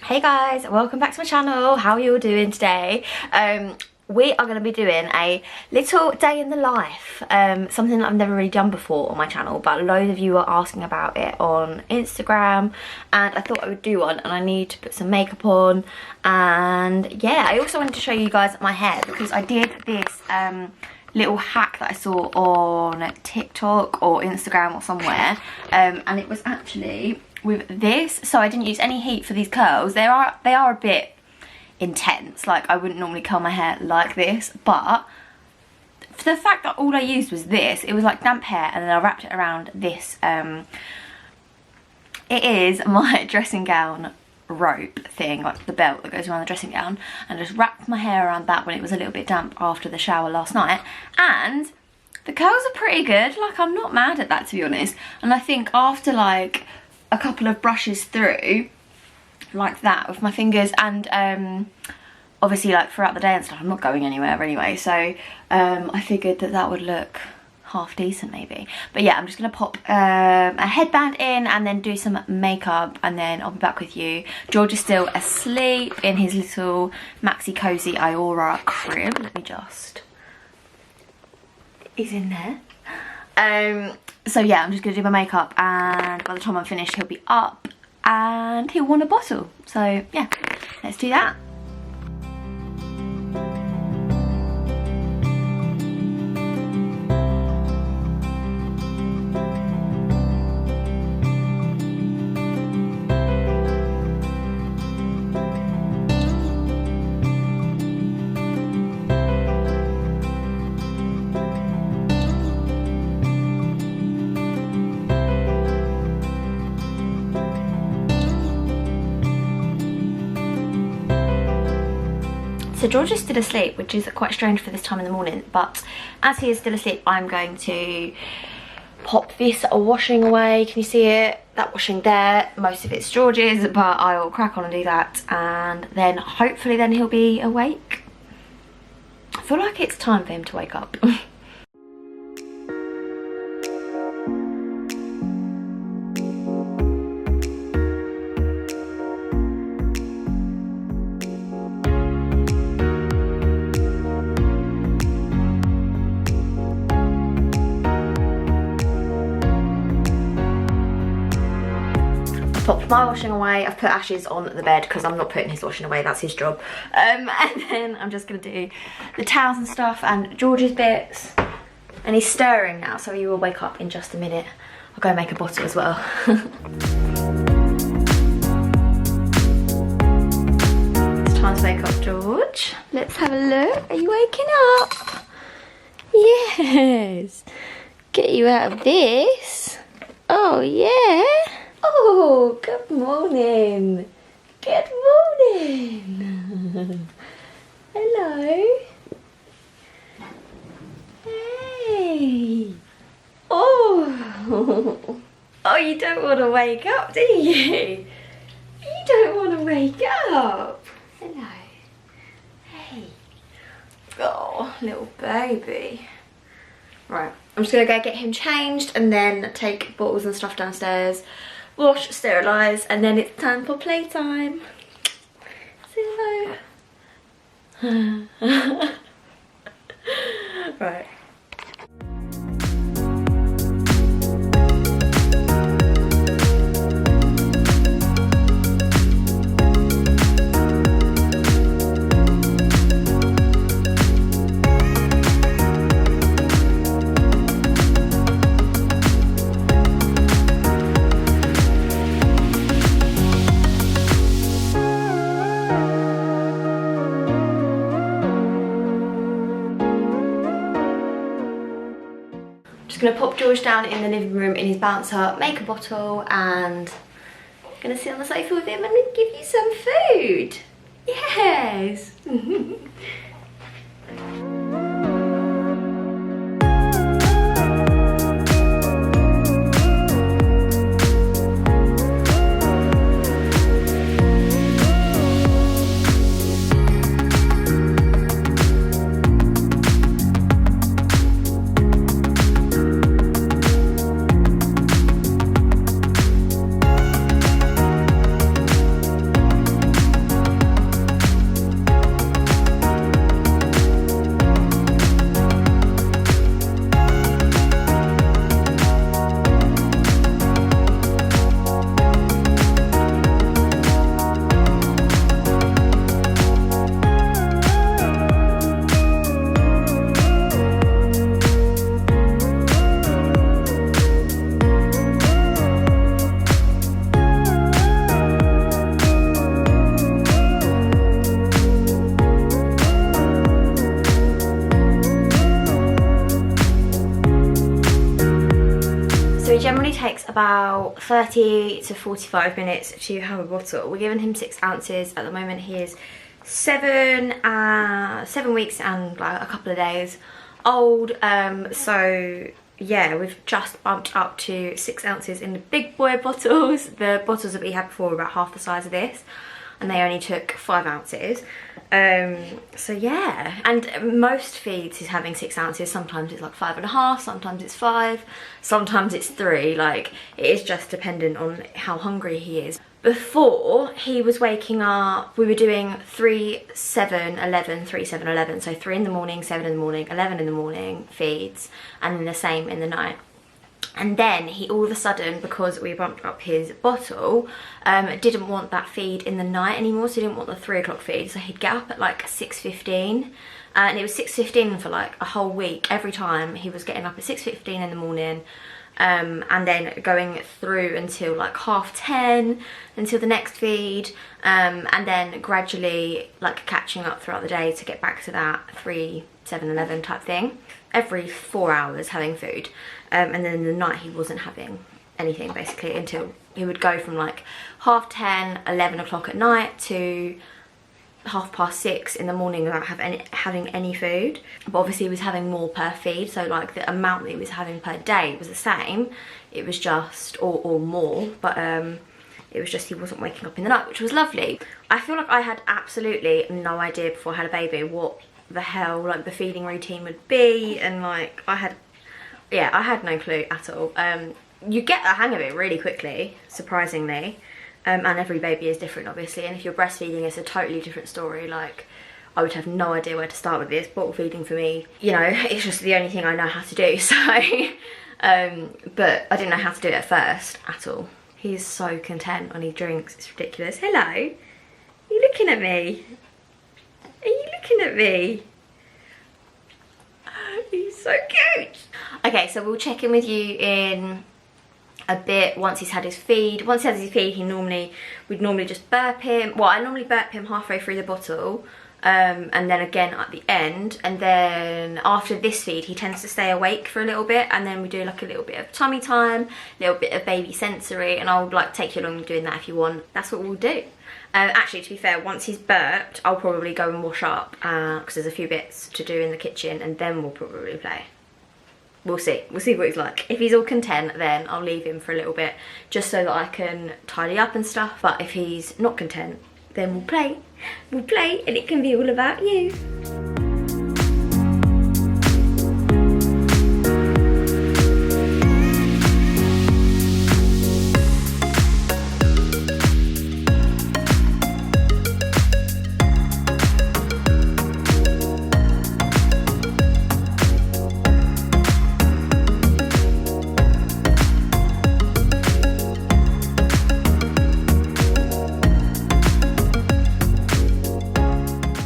Hey guys, welcome back to my channel. How are you all doing today? We are going to be doing a little day in the life, something that I've never really done before on my channel, but loads of you are asking about it on Instagram, and I thought I would do one. And I need to put some makeup on, and yeah, I also wanted to show you guys my hair because I did this little hack that I saw on TikTok or Instagram or somewhere, and it was actually with this. So I didn't use any heat for these curls. They are a bit intense. Like, I wouldn't normally curl my hair like this, but for the fact that all I used was this, it was like damp hair, and then I wrapped it around this. It is my dressing gown rope thing, like the belt that goes around the dressing gown, and just wrapped my hair around that when it was a little bit damp after the shower last night, and the curls are pretty good. Like, I'm not mad at that, to be honest. And I think after like a couple of brushes through like that with my fingers, and obviously like throughout the day and stuff, I'm not going anywhere anyway, so I figured that that would look half decent maybe. But yeah, I'm just gonna pop a headband in and then do some makeup, and then I'll be back with you. George is still asleep in his little maxi cozy Iora crib. Let me just, he's in there. So yeah, I'm just gonna do my makeup, and by the time I'm finished he'll be up and he'll want a bottle. So yeah, let's do that. So George is still asleep, which is quite strange for this time in the morning, but as he is still asleep, I'm going to pop this washing away. Can you see it? That washing there, most of it's George's, but I will crack on and do that, and then hopefully then he'll be awake. I feel like it's time for him to wake up. Popped my washing away. I've put Ash's on the bed because I'm not putting his washing away, that's his job. And then I'm just going to do the towels and stuff and George's bits. And he's stirring now, so he will wake up in just a minute. I'll go and make a bottle as well. It's time to wake up George. Let's have a look. Are you waking up? Yes. Get you out of this. Oh yeah. Oh, good morning. Good morning. Hello. Hey. Oh. Oh, you don't want to wake up, do you? You don't want to wake up. Hello. Hey. Oh, little baby. Right, I'm just going to go get him changed and then take bottles and stuff downstairs. Wash, sterilise, and then it's time for playtime. Say hello. Right. Just gonna pop George down in the living room in his bouncer, make a bottle, and gonna sit on the sofa with him and give you some food. Yes. about 30 to 45 minutes to have a bottle. We're giving him 6 ounces. At the moment he is 7 weeks and like a couple of days old. So yeah, we've just bumped up to 6 ounces in the big boy bottles. The bottles that we had before were about half the size of this, and they only took 5 ounces. So yeah, and most feeds is having 6 ounces. Sometimes it's like 5.5, sometimes it's 5, sometimes it's 3. Like, it is just dependent on how hungry he is. Before he was waking up, we were doing 3, 7, 11, 3, 7, 11. So 3 in the morning, 7 in the morning, 11 in the morning feeds, and then the same in the night. And then he all of a sudden, because we bumped up his bottle, didn't want that feed in the night anymore. So he didn't want the 3 o'clock feed. So he'd get up at like 6:15, and it was 6:15 for like a whole week. Every time he was getting up at 6:15 in the morning, and then going through until like 10:30 until the next feed, and then gradually like catching up throughout the day to get back to that 3, 7, 11 type thing. Every 4 hours having food, and then in the night he wasn't having anything basically until he would go from like 10:30, 11 o'clock at night to 6:30 in the morning without having any food. But obviously he was having more per feed, so like the amount that he was having per day was the same. It was just, or more, but it was just he wasn't waking up in the night, which was lovely. I feel like I had absolutely no idea before I had a baby what the hell like the feeding routine would be, and like I had no clue at all. You get the hang of it really quickly, surprisingly. And every baby is different, obviously, and if you're breastfeeding it's a totally different story. Like, I would have no idea where to start with this. Bottle feeding for me, you know, it's just the only thing I know how to do, so but I didn't know how to do it at first at all. He's so content when he drinks, it's ridiculous. Hello, are you looking at me? Are you looking at me? He's so cute. Okay, so we'll check in with you in a bit once he's had his feed. Once he has his feed, we'd normally just burp him. Well, I normally burp him halfway through the bottle, and then again at the end. And then after this feed, he tends to stay awake for a little bit, and then we do like a little bit of tummy time, a little bit of baby sensory, and I'll like take you along doing that if you want. That's what we'll do. Actually, to be fair, once he's burped, I'll probably go and wash up, because there's a few bits to do in the kitchen, and then we'll probably play. We'll see what he's like. If he's all content, then I'll leave him for a little bit, just so that I can tidy up and stuff. But if he's not content, then we'll play, and it can be all about you.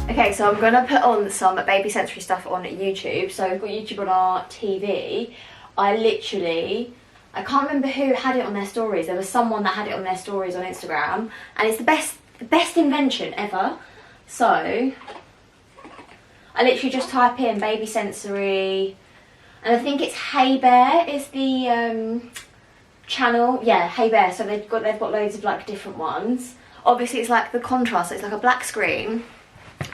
Okay, so I'm gonna put on some baby sensory stuff on YouTube. So we've got YouTube on our TV. I can't remember who had it on their stories. There was someone that had it on their stories on Instagram, and it's the best invention ever. So I literally just type in baby sensory, and I think it's Hey Bear is the channel. Yeah, Hey Bear. So they've got loads of like different ones. Obviously it's like the contrast, so it's like a black screen.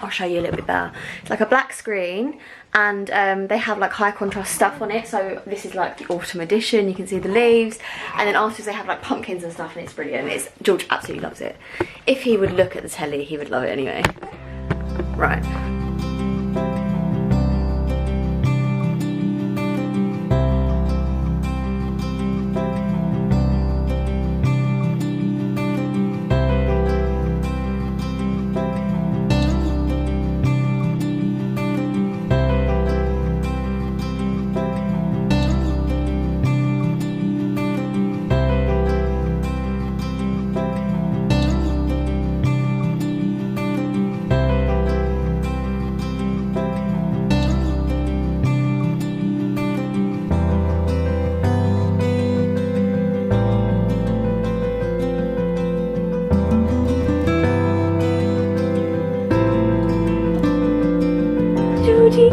I'll show you a little bit better. It's like a black screen, and they have like high contrast stuff on it. So this is like the autumn edition, you can see the leaves, and then afterwards they have like pumpkins and stuff, and it's brilliant. George absolutely loves it. If he would look at the telly, he would love it anyway. Right.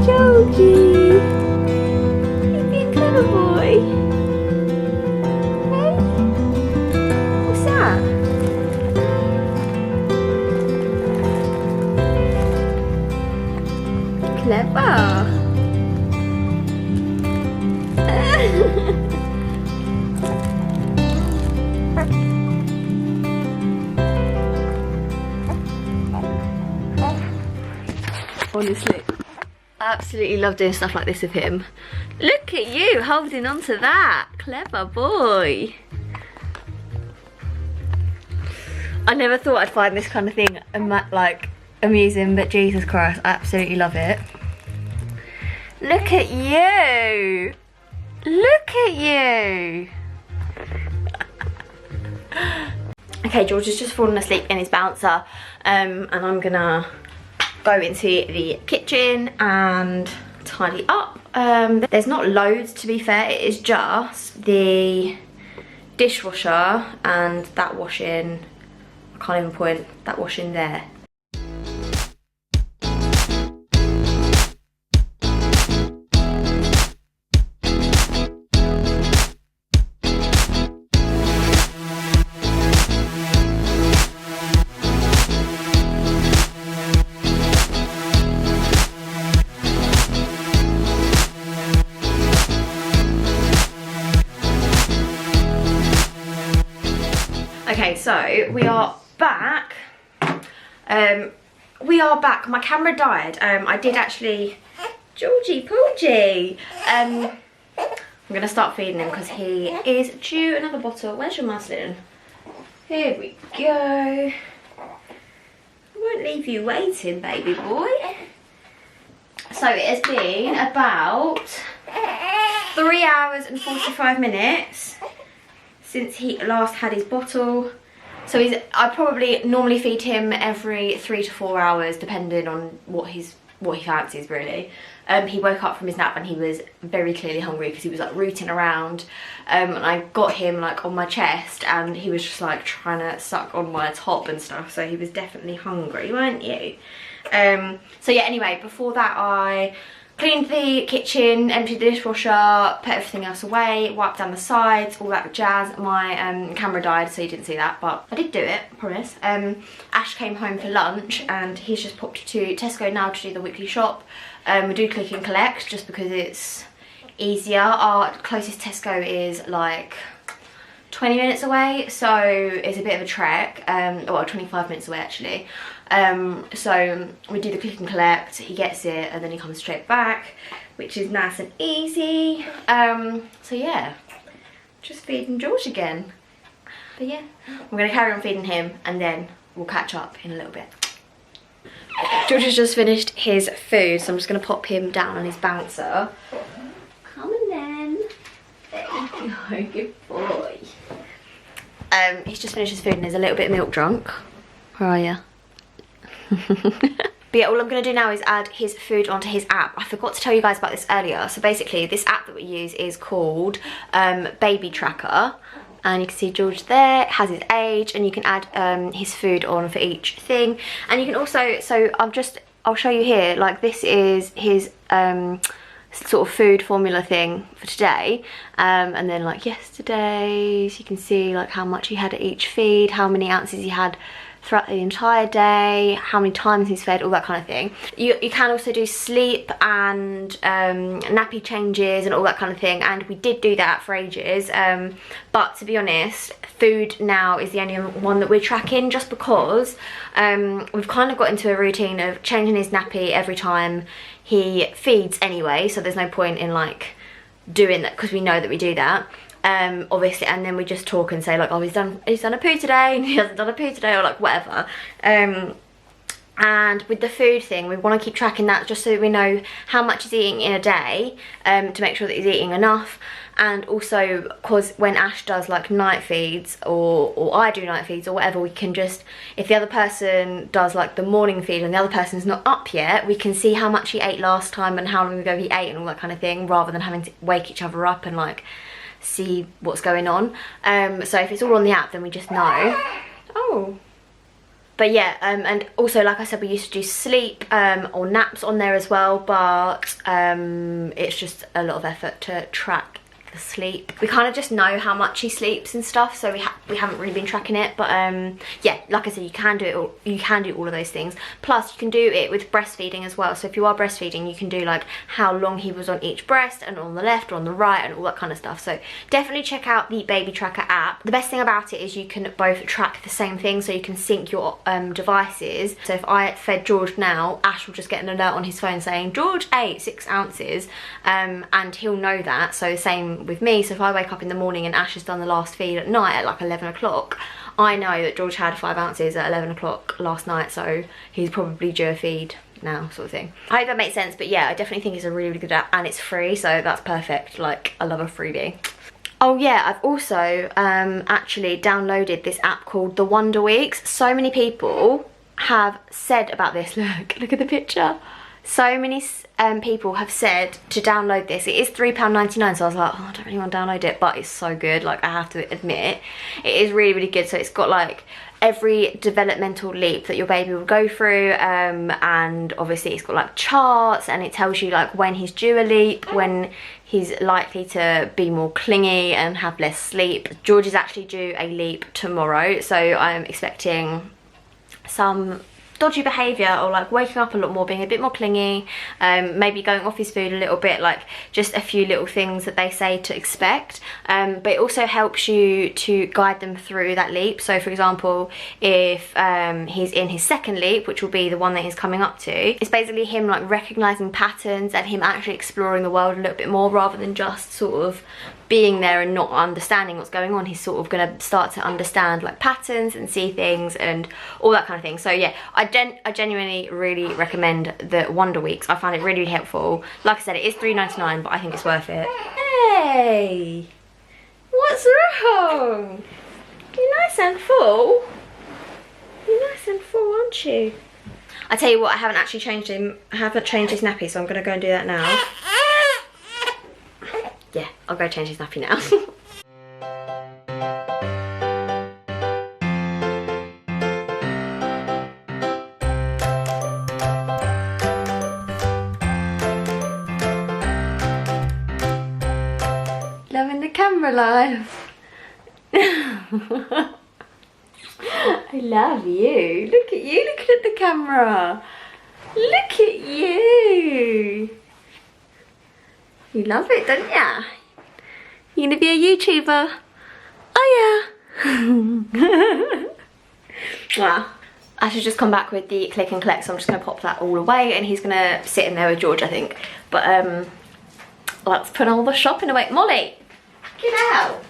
Georgie, you've been clever boy. Hey? Clever. Honestly, I absolutely love doing stuff like this with him. Look at you holding on to that. Clever boy. I never thought I'd find this kind of thing like amusing, but Jesus Christ, I absolutely love it. Look at you. Look at you. Okay, George has just fallen asleep in his bouncer, and I'm gonna go into the kitchen and tidy up. There's not loads, to be fair. It is just the dishwasher and that washing. I can't even point that washing there. Okay, so we are back. My camera died. I did actually, Georgie Poogie. I'm gonna start feeding him because he is due another bottle. Where's your muslin? Here we go. I won't leave you waiting, baby boy. So it has been about 3 hours and 45 minutes since he last had his bottle. So I probably normally feed him every 3 to 4 hours, depending on what he fancies, really. He woke up from his nap and he was very clearly hungry because he was like rooting around, and I got him like on my chest and he was just like trying to suck on my top and stuff, so he was definitely hungry, weren't you? So yeah, anyway, before that I cleaned the kitchen, emptied the dishwasher, put everything else away, wiped down the sides, all that jazz. My camera died, so you didn't see that, but I did do it, I promise. Ash came home for lunch and he's just popped to Tesco now to do the weekly shop. We do click and collect just because it's easier. Our closest Tesco is like 20 minutes away, so it's a bit of a trek. Well, 25 minutes away actually. So we do the click and collect, he gets it and then he comes straight back, which is nice and easy. So yeah, just feeding George again. But yeah, I'm gonna carry on feeding him and then we'll catch up in a little bit. George has just finished his food, so I'm just gonna pop him down on his bouncer. Come on then. There you go, good boy. He's just finished his food and he's a little bit milk drunk. Where are you? But yeah, all I'm going to do now is add his food onto his app. I forgot to tell you guys about this earlier. So basically this app that we use is called Baby Tracker, and you can see George there, it has his age, and you can add his food on for each thing. And you can also, so I'll show you here, like this is his sort of food formula thing for today, and then like yesterday's, you can see like how much he had at each feed, how many ounces he had throughout the entire day, how many times he's fed, all that kind of thing. You can also do sleep and nappy changes and all that kind of thing, and we did do that for ages, but to be honest, food now is the only one that we're tracking, just because we've kind of got into a routine of changing his nappy every time he feeds anyway, so there's no point in like doing that because we know that we do that. Obviously, and then we just talk and say like, oh, he's done a poo today and he hasn't done a poo today, or like whatever. And with the food thing, we want to keep tracking that just so that we know how much he's eating in a day, to make sure that he's eating enough. And also, because when Ash does like night feeds, or I do night feeds or whatever, we can just, if the other person does like the morning feed and the other person's not up yet, we can see how much he ate last time and how long ago he ate and all that kind of thing, rather than having to wake each other up and like see what's going on. So if it's all on the app, then we just know. Oh. But yeah, and also, like I said, we used to do sleep or naps on there as well, but it's just a lot of effort to track the the sleep. We kind of just know how much he sleeps and stuff, so we haven't really been tracking it. But yeah, like I said, you can do all of those things. Plus you can do it with breastfeeding as well. So if you are breastfeeding, you can do like how long he was on each breast, and on the left or on the right, and all that kind of stuff. So definitely check out the baby tracker app. The best thing about it is you can both track the same thing, so you can sync your devices. So if I fed George now, Ash will just get an alert on his phone saying George ate 6 ounces, and he'll know that. So same with me. So if I wake up in the morning and Ash has done the last feed at night at like 11 o'clock, I know that George had 5 ounces at 11 o'clock last night, so he's probably due a feed now, sort of thing. I hope that makes sense. But yeah, I definitely think it's a really, really good app, and it's free, so that's perfect. Like, I love a freebie. Oh yeah, I've also actually downloaded this app called the Wonder Weeks. So many people have said about this. Look at the picture. So many people have said to download this. It is £3.99, so I was like, oh, I don't really want to download it, but it's so good. Like, I have to admit, it is really, really good. So it's got like every developmental leap that your baby will go through, and obviously it's got like charts, and it tells you like when he's due a leap, when he's likely to be more clingy and have less sleep. George is actually due a leap tomorrow, so I'm expecting some dodgy behaviour, or like waking up a lot more, being a bit more clingy, maybe going off his food a little bit, like just a few little things that they say to expect. But it also helps you to guide them through that leap. So for example, if he's in his second leap, which will be the one that he's coming up to, it's basically him like recognising patterns and him actually exploring the world a little bit more, rather than just sort of being there and not understanding what's going on. He's sort of going to start to understand like patterns and see things and all that kind of thing. So yeah, I genuinely really recommend the Wonder Weeks. I found it really, really helpful. Like I said, it is £3.99, but I think it's worth it. Hey, what's wrong? You're nice and full. You're nice and full, aren't you? I tell you what, I haven't actually changed him. I haven't changed his nappy, so I'm going to go and do that now. Yeah, I'll go change his nappy now. Loving the camera live. I love you. Look at you looking at the camera. Look at you. You love it, don't ya? You gonna be a YouTuber? Oh yeah. Wow. Ash has just come back with the click and collect, so I'm just gonna pop that all away, and he's gonna sit in there with George, I think. But let's put all the shopping away. Molly, get out.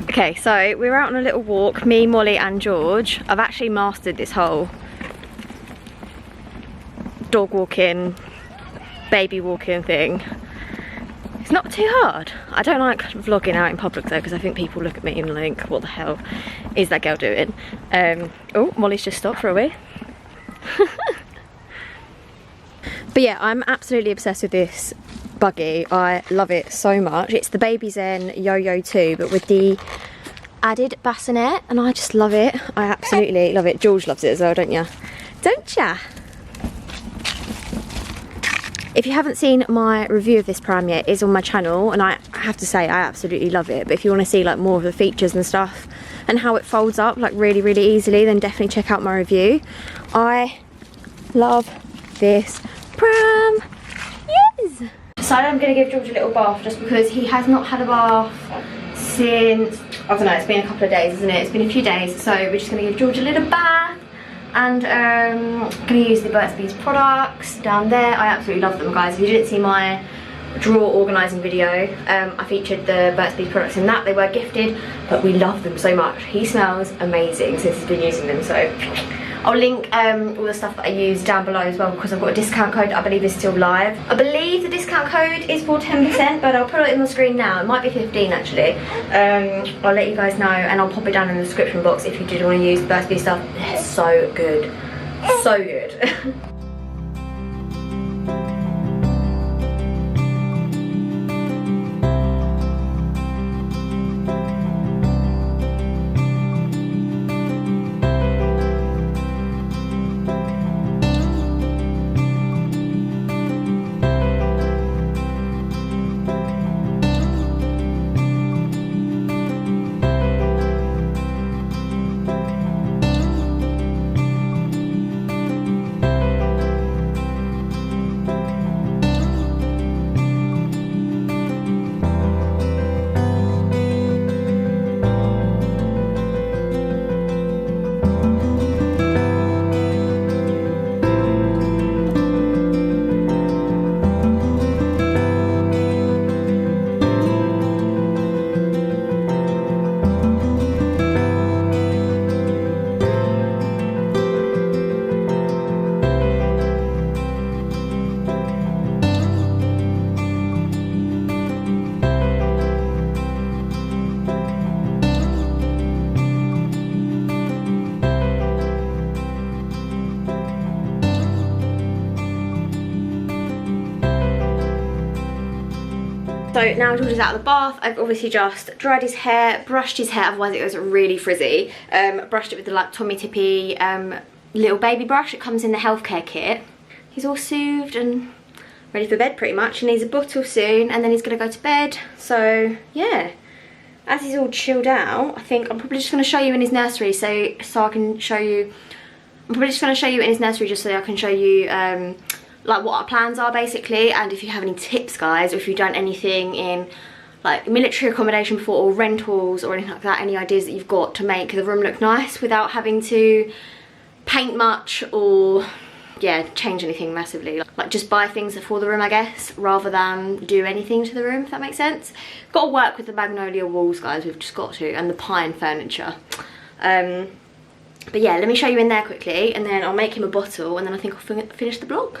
Okay, so we're out on a little walk, me, Molly and George. I've actually mastered this whole dog walking, baby walking thing. It's not too hard. I don't like vlogging out in public though, because I think people look at me and think, what the hell is that girl doing? Oh, Molly's just stopped for a wee. But yeah, I'm absolutely obsessed with this buggy. I love it so much. It's the Baby Zen Yo-Yo 2, but with the added bassinet, and I just love it. I absolutely love it. George loves it as well, don't ya? Don't ya? If you haven't seen my review of this pram yet, it is on my channel, and I have to say I absolutely love it. But if you want to see like more of the features and stuff and how it folds up like really, really easily, then definitely check out my review. I love this pram. Yes! Decided I'm going to give George a little bath, just because he has not had a bath since, I don't know, it's been a couple of days, isn't it? It's been a few days, so we're just going to give George a little bath. And going to use the Burts Bees products down there. I absolutely love them, guys. If you didn't see my drawer organising video. I featured the Burts Bees products in that. They were gifted, but we love them so much. He smells amazing since he's been using them, so I'll link all the stuff that I use down below as well, because I've got a discount code that I believe is still live. I believe the discount code is for 10%, but I'll put it on the screen now. It might be 15 actually. I'll let you guys know, and I'll pop it down in the description box if you did want to use Burts Bees stuff. They're so good. So good. So now George is out of the bath. I've obviously just dried his hair, brushed his hair, otherwise it was really frizzy. Brushed it with the like Tommy Tippy little baby brush. It comes in the healthcare kit. He's all soothed and ready for bed pretty much. He needs a bottle soon and then he's gonna go to bed. So yeah, as he's all chilled out, I think I'm probably just gonna show you in his nursery so I can show you, I'm probably just gonna show you in his nursery just so I can show you like what our plans are basically, and if you have any tips guys, or if you've done anything in like military accommodation before or rentals or anything like that, any ideas that you've got to make the room look nice without having to paint much or yeah, change anything massively. Like just buy things for the room I guess, rather than do anything to the room, if that makes sense. Got to work with the magnolia walls guys, we've just got to, and the pine furniture. But yeah, let me show you in there quickly and then I'll make him a bottle and then I think I'll finish the vlog.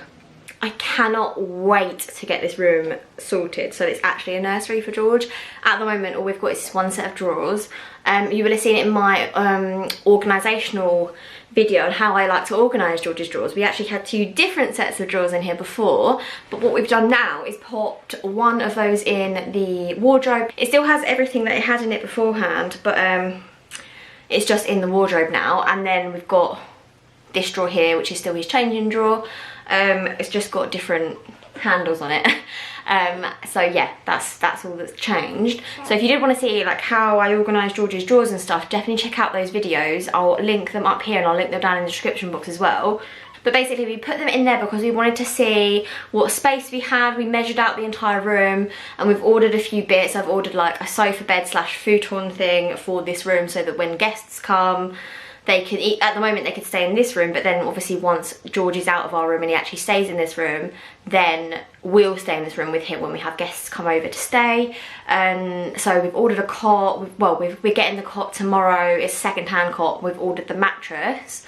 I cannot wait to get this room sorted. So it's actually a nursery for George. At the moment, all we've got is this one set of drawers. You will have seen it in my organisational video on how I like to organise George's drawers. We actually had 2 different sets of drawers in here before, but what we've done now is popped one of those in the wardrobe. It still has everything that it had in it beforehand, but it's just in the wardrobe now. And then we've got this drawer here, which is still his changing drawer. It's just got different handles on it. So yeah, that's all that's changed. So if you did want to see like how I organise George's drawers and stuff, definitely check out those videos. I'll link them up here and I'll link them down in the description box as well. But basically we put them in there because we wanted to see what space we had. We measured out the entire room and we've ordered a few bits. I've ordered like a sofa bed slash futon thing for this room so that when guests come, they can eat. At the moment they could stay in this room, but then obviously once George is out of our room and he actually stays in this room, then we'll stay in this room with him when we have guests come over to stay. So we've ordered a cot. Well, we're getting the cot tomorrow. It's a second-hand cot. We've ordered the mattress.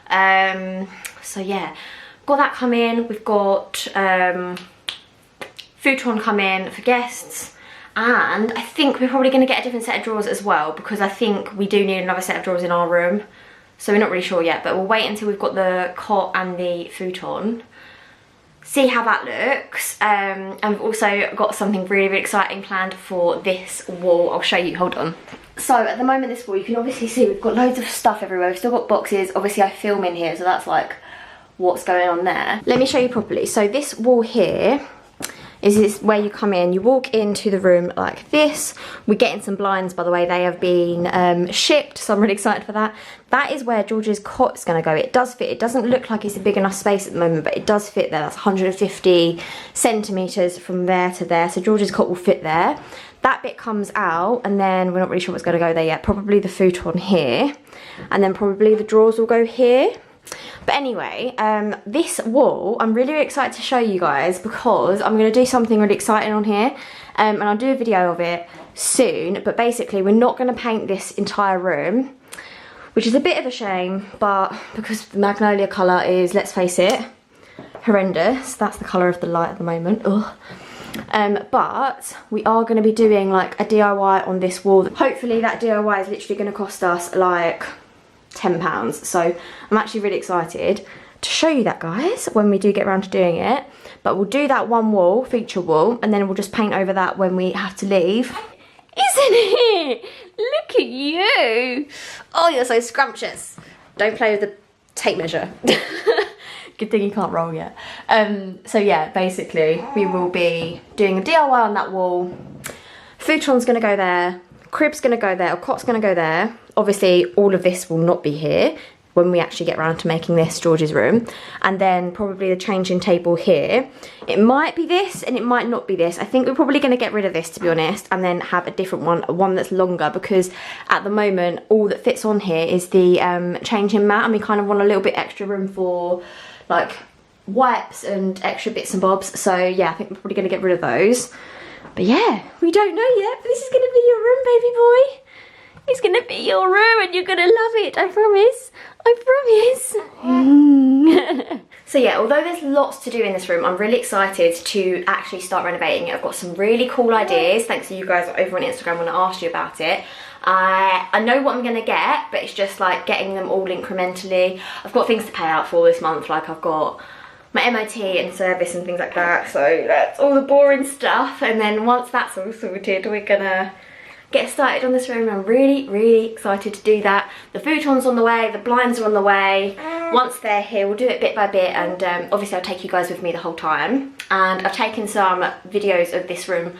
So yeah, got that come in. We've got futon come in for guests. And I think we're probably going to get a different set of drawers as well, because I think we do need another set of drawers in our room. So we're not really sure yet, but we'll wait until we've got the cot and the futon, see how that looks. And we've also got something really, really exciting planned for this wall. I'll show you, hold on. So at the moment this wall, you can obviously see we've got loads of stuff everywhere. We've still got boxes. Obviously I film in here, so that's like what's going on there. Let me show you properly. So this wall here is this where you come in, you walk into the room like this. We're getting some blinds, by the way. They have been shipped, so I'm really excited for that. That is where George's cot is going to go. It does fit. It doesn't look like it's a big enough space at the moment, but it does fit there. That's 150 centimetres from there to there, so George's cot will fit there. That bit comes out, and then we're not really sure what's going to go there yet. Probably the futon here, and then probably the drawers will go here. But anyway, this wall, I'm really excited to show you guys because I'm going to do something really exciting on here. And I'll do a video of it soon. But basically, we're not going to paint this entire room, which is a bit of a shame. But because the magnolia colour is, let's face it, horrendous. That's the colour of the light at the moment. Ugh. But we are going to be doing like a DIY on this wall. Hopefully that DIY is literally going to cost us like £10. So I'm actually really excited to show you that, guys, when we do get around to doing it. But we'll do that one wall, feature wall, and then we'll just paint over that when we have to leave. Isn't it? Look at you. Oh, you're so scrumptious. Don't play with the tape measure. Good thing you can't roll yet. So yeah, basically we will be doing a DIY on that wall. Futon's gonna go there, crib's gonna go there, or cot's gonna go there. Obviously all of this will not be here when we actually get around to making this George's room. And then probably the changing table here. It might be this and it might not be this. I think we're probably gonna get rid of this, to be honest, and then have a different one that's longer, because at the moment all that fits on here is the changing mat, and we kind of want a little bit extra room for like wipes and extra bits and bobs. So yeah, I think we're probably gonna get rid of those. But yeah, we don't know yet, but this is gonna be your room, baby boy. It's gonna be your room and you're gonna love it, I promise. I promise. So yeah, although there's lots to do in this room, I'm really excited to actually start renovating it. I've got some really cool ideas, thanks to you guys over on Instagram when I asked you about it. I know what I'm gonna get, but it's just like getting them all incrementally. I've got things to pay out for this month, like I've got my MOT and service and things like that, so that's all the boring stuff. And then once that's all sorted, we're gonna get started on this room. I'm really excited to do that. The futon's on the way, the blinds are on the way. Once they're here, we'll do it bit by bit, and obviously I'll take you guys with me the whole time. And I've taken some videos of this room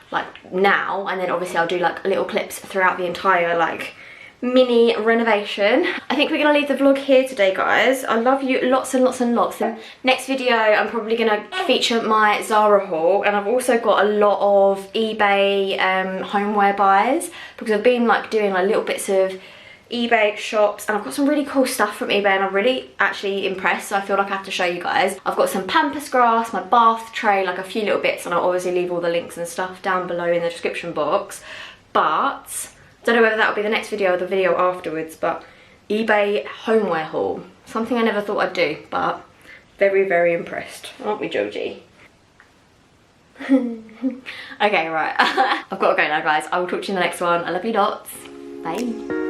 like now, and then obviously I'll do like little clips throughout the entire like mini renovation. I think we're gonna leave the vlog here today, guys. I love you lots and lots and lots. Next video I'm probably gonna feature my Zara haul, and I've also got a lot of eBay homeware buys, because I've been like doing like little bits of eBay shops, and I've got some really cool stuff from eBay, and I'm really actually impressed, so I feel like I have to show you guys. I've got some pampas grass, my bath tray, like a few little bits, and I'll obviously leave all the links and stuff down below in the description box. But don't know whether that'll be the next video or the video afterwards, but eBay homeware haul, something I never thought I'd do, but very impressed, aren't we, Georgie? Okay, right. I've got to go now, guys. I will talk to you in the next one. I love you lots. Bye.